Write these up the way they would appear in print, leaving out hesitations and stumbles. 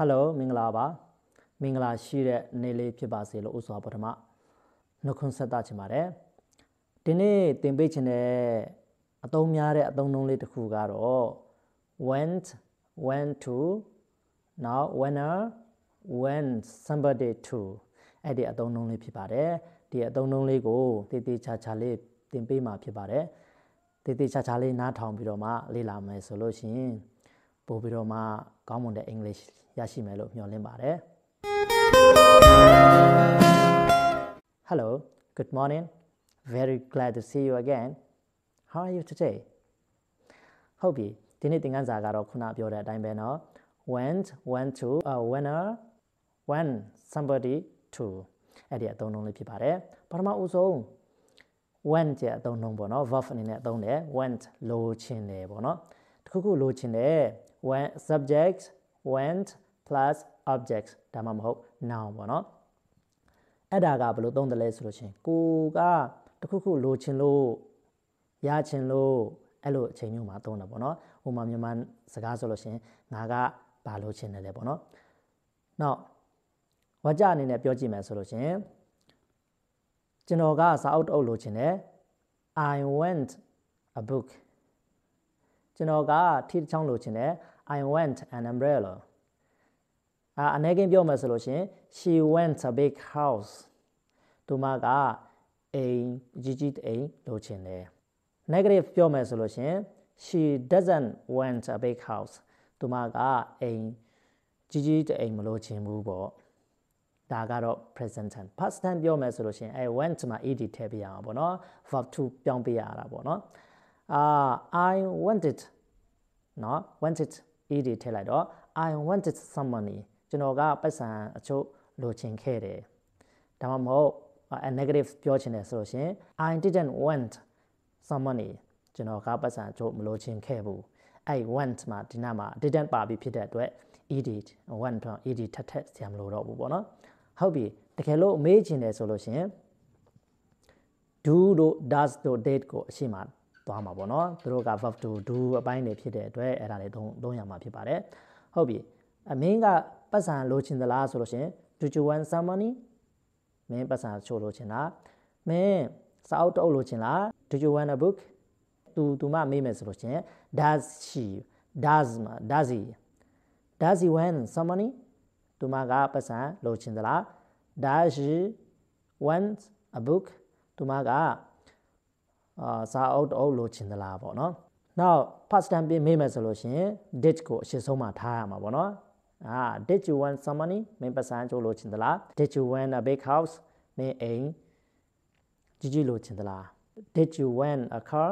Hello မင်္ဂလာပါမင်္ဂလာရှိတဲ့နေ့လေးဖြစ်ပါစေလို့ဥစွာပထမနှုတ်ခွန်းဆက်သချင်ပါတယ်ဒီနေ့သင်ပေးချင်တဲ့အသုံးများတဲ့အသုံးနှုန်းလေးတစ်ခုကတော့ went to now winner went somebody to အဲ့ဒီအသုံးနှုန်းလေးဖြစ်ပါတယ်ဒီအသုံးနှုန်းလေးကိုတည်တည်ချာချာလေးသင်ပေးမှာဖြစ်ပါတယ်တည်တည်ချာချာလေးနားထောင်ပြီးတော့မှလေ့လာမယ်ဆိုလို့ရှိရင်ပို့ပြီးတော့မှကောင်းမွန်တဲ့ English ရရှိမယ်လို့မျှော်လင့်ပါတယ် Hello, good morning. Very glad to see you again. How are you today? ဟုတ်ပြီဒီနေ့သင်ခန်းစာကတော့ခုနပြောတဲ့အတိုင်းပဲเนาะ went to a winner went somebody to အဲ့ဒီအသုံးနှုန်းလေးဖြစ်ပါတယ်ပထမဦးဆုံး went ရဲ့အသုံးနှုန်းပေါ့เนาะ verb အနေနဲ့အသုံးတယ် went လိုချင်တယ်ပေါ့เนาะတခုခုလိုချင်တယ် when subject went plus object ဒါမှမဟုတ် noun ပေါ့เนาะအဲ့ဒါကဘယ်လိုသုံးတယ်လဲဆိုလို့ချင်းကိုကတခုခုလိုချင်လို့ရချင်လို့အဲ့လိုအချိန်မျိုးမှာသုံးတာပေါ့เนาะဟိုမှာမြန်မာစကားဆိုလို့ချင်းငါကဘာလိုချင်တယ်လဲပေါ့เนาะနောက်ဝါကြအနေနဲ့ပြောကြည့်မယ်ဆိုလို့ချင်းကျွန်တော်ကစာအုပ်တအုပ်လိုချင်တယ် I want a book ကျွန်တော်ကထီးတစ်ချောင်းလိုချင်တယ် I want an umbrella အနေကင်းပြောမယ်ဆိုလို့ရှင် she wants a big house သူမကအိမ်ကြီးအိမ်လိုချင်တယ် negative ပြောမယ်ဆိုလို့ရှင် she doesn't want a big house သူမကအိမ်ကြီးအိမ်မလိုချင်ဘူးပေါ့ဒါကတော့ present tense past tense ပြောမယ်ဆိုလို့ရှင်went မှာ ed ထည့်ပေးရအောင်ပေါ့နော် verb to ပြောင်းပေးရတာပေါ့နော်I wanted နော် wanted ed ထည့်လိုက်တော့ I wanted some money ကျွန်တော်ကပတ်စံအချို့လိုချင်ခဲ့တယ်ဒါမှမဟုတ် negative ပြောချင်တယ်ဆိုလို့ရှင် I didn't want some money ကျွန်တော်ကပတ်စံအချို့မလိုချင်ခဲ့ဘူးအဲ့ want မှာဒီနားမှာ didn't ပါပြီးဖြစ်တဲ့အတွက် ed want တော့ ed ထပ်ဆရာမလိုတော့ဘူးပေါ့နော်ဟုတ်ပြီတကယ်လို့မေးချင်တယ်ဆိုလို့ရှင် do တို့ does တို့ date ကိုအရှိမသွားမှာပေါ့နော်သူတို့က verb to do အပိုင်းတွေဖြစ်တဲ့အတွက်အဲ့ဒါတွေသုံးရမှာဖြစ်ပါတယ်ဟုတ်ပြီအမင်းကပတ်စံလိုချင်သလားဆိုလို့ရှင် do you want some money မင်းပတ်စံချို့လိုချင်လားမင်းစာအုပ်တအုပ်လိုချင်လား do you want a book သူမမေးမယ်ဆိုလို့ရှင် does he want some money သူမကပတ်စံလိုချင်သလား does she want a book သူမကစာအုပ်တအုပ်လိုချင်သလားပေါ့နော် now past tense မေးမယ်ဆိုလို့ရှင် did ကိုအရှိဆုံးမှာထားရမှာပေါ့နော်did you want some money မင်းပတ်စံချို့လိုချင်သလား did you want a big house မင်းအိမ်ကြီးလိုချင်သလား did you want a car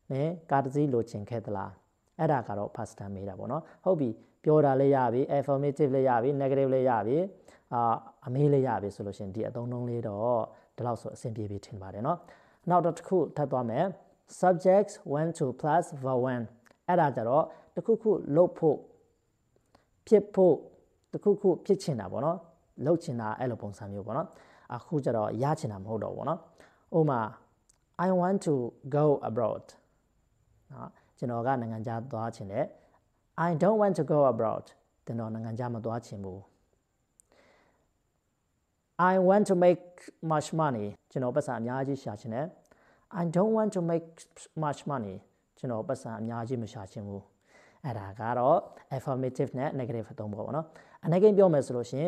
မင်းကားတစ်စီးလိုချင်ခဲ့သလားအဲ့ဒါကတော့ past tense မေးတာပေါ့နော်ဟုတ်ပြီပြောတာလေးရပြီ affirmative လေးရပြီ negative လေးရပြီအမေးလေးရပြီဆိုလို့ရှင်ဒီအသုံးနှုန်းလေးတော့ဒီလောက်ဆိုအဆင်ပြေပြီထင်ပါတယ်နော်နောက်တစ်ခုထပ်သွားမယ် subjects went to plus verb one အဲ့ဒါကြတော့တခုခုလုပ်ဖို့ဖြစ်ဖို့တခုခုဖြစ်ချင်တာပေါ့နော်လုပ်ချင်တာအဲ့လိုပုံစံမျိုးပေါ့နော်အခုကြတော့ရချင်တာမဟုတ်တော့ဘူးเนาะဥပမာ I want to go abroad နော်ကျွန်တော်ကနိုင်ငံခြားသွားချင်တယ် I don't want to go abroad ကျွန်တော်နိုင်ငံခြားမသွားချင်ဘူး I want to make much money ကျွန်တော်ပတ်စံအများကြီးရှာချင်တယ် I don't want to make much money ကျွန်တော်ပတ်စံအများကြီးမရှာချင်ဘူးအဲ့ဒါကတော့ affirmative နဲ့ negative အသုံးပေါ့နော်အနေကင်းပြောမယ်ဆိုလို့ရှင်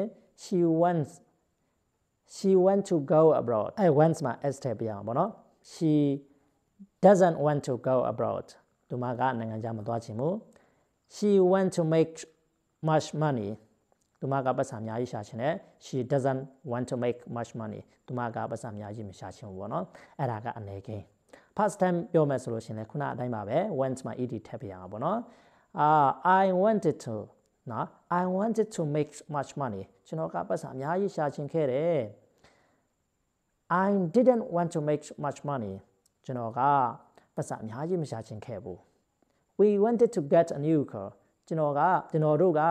she wants to go abroad အဲ့ wants မှာ s ထည့်ပြအောင်ပေါ့နော် she doesn't want to go abroad သူမကနိုင်ငံခြားမသွားချင်ဘူး she wants to make much money သူမကပတ်စံအများကြီးရှာချင်တယ် she doesn't want to make much money သူမကပတ်စံအများကြီးမရှာချင်ဘူးပေါ့နော်အဲ့ဒါကအနေကင်း past time ပြောမယ်ဆိုလို့ရှင်လည်းခုနအတိုင်းပါပဲ wants မှာ ed ထည့်ပြအောင်ပေါ့နော်I wanted to နော် I wanted to make much money ကျွန်တော်ကပတ်စံအများကြီးရှာချင်ခဲ့တယ် I didn't want to make much money ကျွန်တော်ကပတ်စံအများကြီးမရှာချင်ခဲ့ဘူး We wanted to get a new car ကျွန်တော်တို့က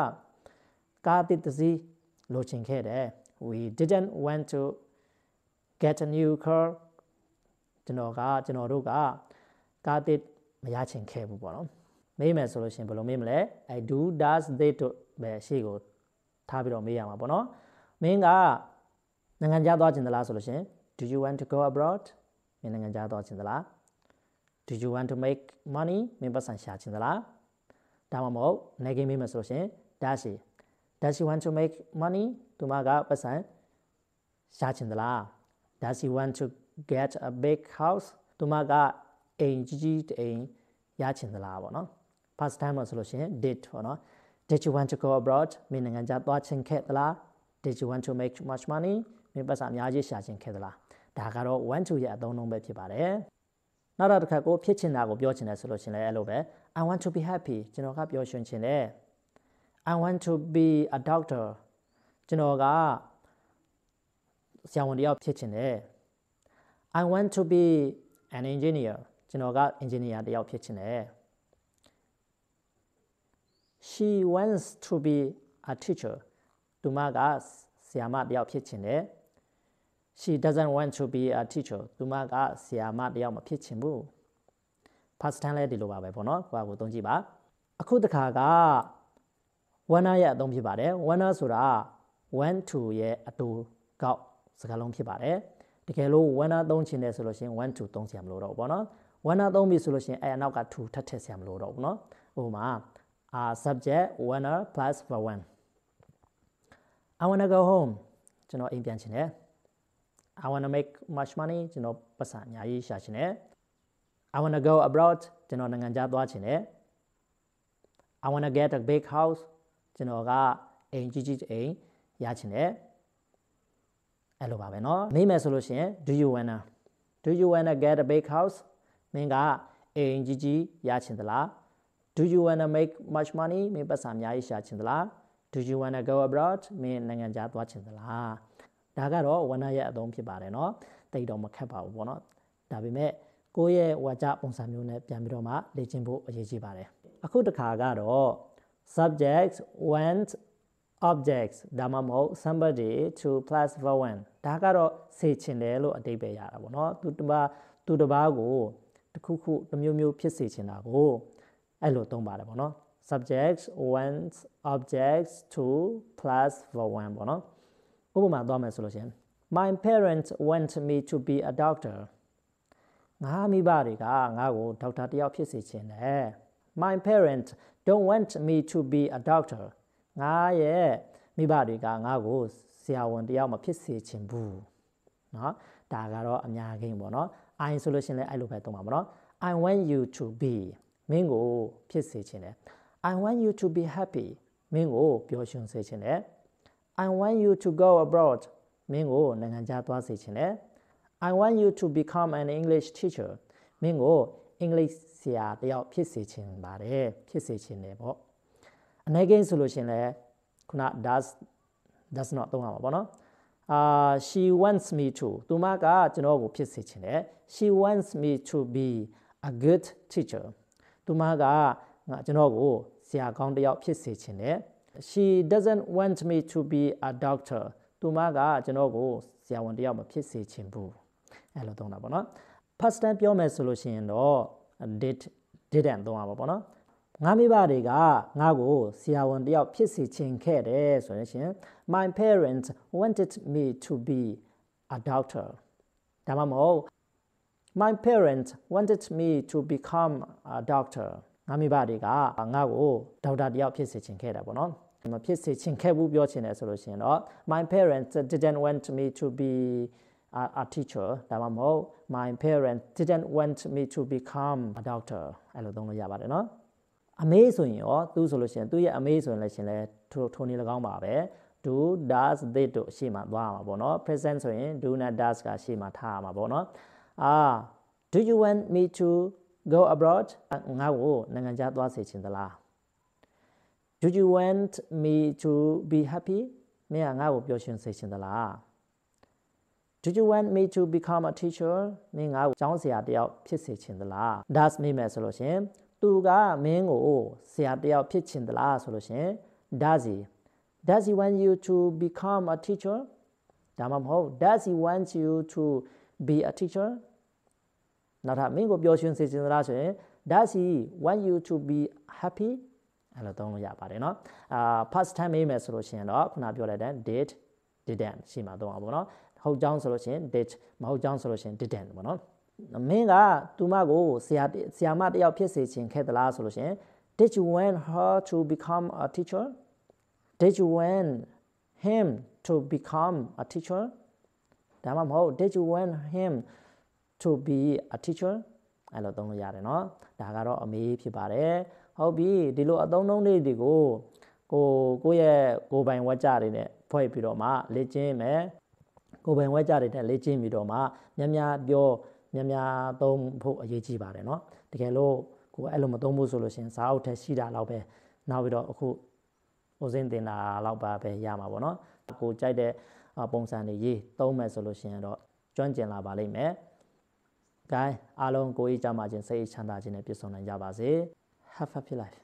ကားတစ်စီးလိုချင်ခဲ့တယ် We didn't want to get a new car ကျွန်တော်တို့ကကားတစ်မရချင်ခဲ့ဘူးပေါ့နော်မေးမယ်ဆိုလို့ရှင်ဘယ်လိုမေးမလဲ I do does they တို့ပဲရှေ့ကို ထားပြီးတော့မေးရမှာပေါ့နော်မင်းကနိုင်ငံခြားသွားချင်သလားဆိုလို့ရှင် do you want to go abroad မင်းနိုင်ငံခြားသွားချင်သလား do you want to make money မင်းပတ်စံရှာချင်သလားဒါမှမဟုတ်နေကင်းမေးမယ်ဆိုလို့ရှင် does she want to make money သူမကပတ်စံရှာချင်သလား does he want to get a big house သူမကအိမ်ကြီးအိမ်ရချင်သလားပေါ့နော် past time မှာဆိုလို့ရှင် did ပေါ့နော် did you want to go abroad မင်းနိုင်ငံခြားသွားချင်ခဲ့သလား did you want to make much money မင်းပတ်စံအများကြီးရှာချင်ခဲ့သလားဒါကတော့ want to ရဲ့အသုံးအနှုန်းပဲဖြစ်ပါတယ်နောက်တစ်ခါကိုဖြစ်ချင်တာကိုပြောချင်တယ်ဆိုလို့ရှင်လည်းအဲ့လိုပဲ I want to be happy ကျွန်တော်ကပျော်ရွှင်ချင်တယ် I want to be a doctor ကျွန်တော်ကဆရာဝန်တယောက်ဖြစ်ချင်တယ် I want to be an engineer ကျွန်တော်က engineer တယောက်ဖြစ်ချင်တယ် She wants to be a teacher သူမကဆရာမတယောက်ဖြစ်ချင်တယ် She doesn't want to be a teacher သူမကဆရာမတယောက်မဖြစ်ချင်ဘူး past tense လည်းဒီလိုပါပဲပေါ့နော်ကိုသုံးကြည့်ပါအခုတစ်ခါက wanna ရဲ့အသုံးဖြစ်ပါတယ် wanna ဆိုတာ want to ရဲ့အတူကောက်စကားလုံးဖြစ်ပါတယ်တကယ်လို့ wanna သုံးချင်တယ်ဆိုလို့ရှိရင် want to သုံးစရာမလိုတော့ဘူးပေါ့နော် wanna သုံးပြီဆိုလို့ရှိရင်အနောက်က to ထပ်ထည့်စရာမလိုတော့ဘူးเนาะဥပမာ subject wanna plus verb one I wanna go home ကျွန်တော်အိမ်ပြန်ချင်တယ် I wanna make much money ကျွန်တော်ပတ်စံအများကြီးရှာချင်တယ် I wanna go abroad ကျွန်တော်နိုင်ငံခြားသွားချင်တယ် I wanna get a big house ကျွန်တော်ကအိမ်ကြီးအိမ်ရချင်တယ်အဲ့လိုပါပဲเนาะမေးမယ်ဆိုလို့ရှိရင် do you wanna get a big house မင်းကအိမ်ကြီးရချင်သလား do you wanna make much money မင်းပတ်စံအများကြီးရှာချင်သလား do you wanna go abroad မင်းနိုင်ငံခြားသွားချင်သလားဒါကတော့ wanna ရဲ့အသုံးဖြစ်ပါတယ်เนาะတိတ်တော့မခက်ပါဘူးပေါ့เนาะဒါပေမဲ့ကိုယ့်ရဲ့ဝါကြပုံစံမျိုးနဲ့ပြန်ပြီးတော့မှလေ့ကျင့်ဖို့အရေးကြီးပါတယ်အခုတစ်ခါကတော့ subject want objects ဒါမှမဟုတ် somebody to plus verb one ဒါကတော့စေချင်တယ်လို့အဓိပ္ပာယ်ရတာပေါ့เนาะသူတစ်ပါးကိုတစ်ခုခုတစ်မျိုးမျိုးဖြစ်စေချင်တာကိုအဲ့လိုသုံးပါတယ်ပေါ့เนาะ subject want objects to plus verb one ပေါ့เนาะဥပမာသွားမယ်ဆိုလို့ရှိရင် my parents want me to be a doctor ငါမိဘတွေကငါ့ကိုဒေါက်တာတယောက်ဖြစ်စေချင်တယ် my parents don't want me to be a doctor ငါရဲ့မိဘတွေကငါ့ကိုဆရာဝန်တယောက်မဖြစ်စေချင်ဘူးเนาะဒါကတော့အများကြီးပေါ့เนาะ I ဆိုလို့ရှိရင်လည်းအဲ့လိုပဲသုံးပါပေါ့เนาะ I want you to be မင်းကိုဖြစ်စေချင်တယ် I want you to be happy မင်းကိုပျော်ရွှင်စေချင်တယ် I want you to go abroad မင်းကိုနိုင်ငံခြားသွားစေချင်တယ် I want you to become an English teacher မင်းကိုအင်္ဂလိပ်ဆရာတယောက်ဖြစ်စေချင်ပါတယ်ဖြစ်စေချင်တယ်ပေါ့အနေကင်းဆိုလို့ရှိရင်လည်းခုန does not သုံးရမှာပေါ့နော်she wants me to သူမကကျွန်တော်ကိုဖြစ်စေချင်တယ် she wants me to be a good teacher သူမကကျွန်တော်ကိုဆရာကောင်းတယောက်ဖြစ်စေချင်တယ် she doesn't want me to be a doctor သူမကကျွန်တော်ကိုဆရာဝန်တယောက်မဖြစ်စေချင်ဘူးအဲ့လိုသုံးတာပေါ့နော် past tense ပြောမယ်ဆိုလို့ရှိရင်တော့ didn't သုံးရမှာပေါ့နော်ငါမိဘတွေကငါ့ကိုဆရာဝန်တယောက်ဖြစ်စေချင်ခဲ့တယ်ဆိုရင် my parents wanted me to be a doctor ဒါမှမဟုတ် my parents wanted me to become a doctor ငါမိဘတွေကငါ့ကိုဒေါက်တာတယောက်ဖြစ်စေချင်ခဲ့တာပေါ့နော်မဖြစ်စေချင်ခဲ့ဘူးပြောချင်တယ်ဆိုလို့ရှိရင်တော့ my parents didn't want me to be a teacher ဒါမှမဟုတ် my parents didn't want me to become a doctor အဲ့လိုသုံးလို့ရပါတယ်နော်အမေဆိုရင်ရောသူဆိုလို့ရှိရင်သူ့ရဲ့အမေဆိုရင်လည်းထိုနည်း၎င်းပါပဲ do does they တို့အရှိမှသွားရမှာပေါ့နော် present ဆိုရင် do နဲ့ does ကအရှိမှထားရမှာပေါ့နော် do you want me to go abroad ငါ့ကိုနိုင်ငံခြားသွားစေချင်သလား do you want me to be happy မင်းကငါ့ကိုပျော်ရွှင်စေချင်သလား do you want me to become a teacher မင်းငါ့ကိုကျောင်းဆရာတယောက်ဖြစ်စေချင်သလား does မေးမယ်ဆိုလို့ရှိရင်သူကမင်းကိုဆရာတယောက်ဖြစ်ချင်သလားဆိုလို့ရှိရင် does he want you to become a teacher ဒါမှမဟုတ် does he want you to be a teacher နောက်ထပ်မင်းကိုပျော်ရွှင်စေချင်သလားဆိုရင် does he want you to be happy အဲ့လိုသုံးလို့ရပါတယ်เนาะpast time မေးမယ်ဆိုလို့ရှိရင်တော့ခုနပြောလိုက်တဲ့ did didn't ရှိမှာသုံးအောင်ပေါ့နော်ဟုတ်ကြောင်းဆိုလို့ရှိရင် did မဟုတ်ကြောင်းဆိုလို့ရှိရင် didn't ပေါ့နော်မင်းကသူမကိုဆရာမတယောက်ဖြစ်စေချင်ခဲ့သလားဆိုလို့ရှိရင် did you want her to become a teacher did you want him to become a teacher ဒါမှမဟုတ် did you want him to be a teacher အဲ့လိုသုံးလို့ရတယ်เนาะဒါကတော့အမေးဖြစ်ပါတယ်ဟုတ်ပြီဒီလိုအသုံးနှုန်းလေးတွေကိုကိုယ့်ရဲ့ကိုယ်ပိုင်ဝါကြတွေနဲ့ဖွဲ့ပြီးတော့မှလေ့ကျင့်မယ်ကိုယ်ပိုင်ဝါကြတွေနဲ့လေ့ကျင့်ပြီးတော့မှများပြောများသုံးဖို့အရေးကြီးပါတယ်เนาะတကယ်လို့ကိုအဲ့လိုမသုံးဘူးဆိုလို့ရှိရင်စာအုပ်ထဲရှိတာလောက်ပဲနောက်ပြီးတော့အခုဥစဉ်တင်တာလောက်ပါပဲရမှာပေါ့เนาะကိုကြိုက်တဲ့ပုံစံတွေရေးသုံးမယ်ဆိုလို့ရှိရင်တော့ကျွမ်းကျင်လာပါလိမ့်မယ် gain အားလုံးကိုယ်ကြီးကြမှာခြင်းစိတ်ချမ်းသာခြင်းနဲ့ပြည့်စုံနိုင်ကြပါစေ have a happy life